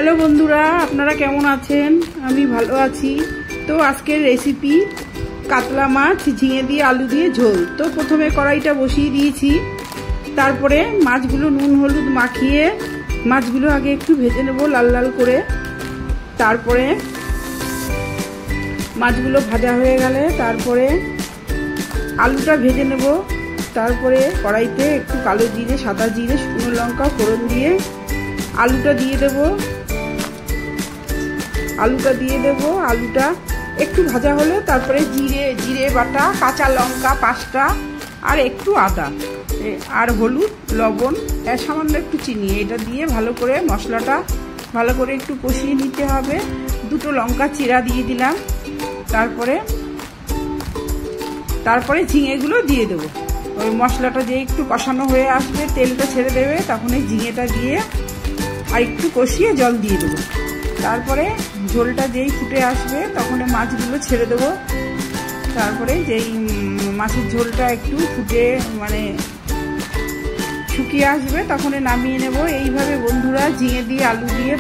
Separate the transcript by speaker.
Speaker 1: Hello বন্ধুরা, আপনারা কেমন আছেন? আমি ভালো আছি। তো আজকের রেসিপি কাতলা মাছ ঝিঙে দিয়ে আলু দিয়ে ঝোল। তো প্রথমে কড়াইটা বসিয়ে দিয়েছি, তারপরে মাছগুলো নুন হলুদ মাখিয়ে মাছগুলো আগে একটু ভেজে নেব লাল লাল করে। তারপরে মাছগুলো ভাজা হয়ে গেলে তারপরে আলুটা ভেজে নেব। তারপরে কড়াইতে একটু কালো জিরে, সাদা জিরে, শুকনো লঙ্কা ফোড়ন দিয়ে আলুটা দিয়ে দেব। আলুটা একটু ভাজা হলে তারপরে জিরে বাটা, কাঁচা লঙ্কা 5টা আর একটু আদা আর হলুদ, লবণ, সামান্য একটু চিনি, এটা দিয়ে ভালো করে মশলাটা ভালো করে একটু কষিয়ে নিতে হবে। 2টো লঙ্কা চিরা দিয়ে দিলাম। তারপরে ঝিঙেগুলো দিয়ে দেবো। ওই মশলাটা যে একটু কষানো হয়ে আসবে, তেলটা ছেড়ে দেবে, তখন এই ঝিঙেটা দিয়ে আর একটু কষিয়ে জল দিয়ে দেবো। তারপরে ঝোলটা যেই ফুটে আসবে তখন মাছগুলো ছেড়ে দেবো। তারপরে যেই মাছের ঝোলটা একটু ফুটে শুকিয়ে আসবে তখন নামিয়ে নেব। এইভাবে বন্ধুরা ঝিঙে দিয়ে আলু দিয়ে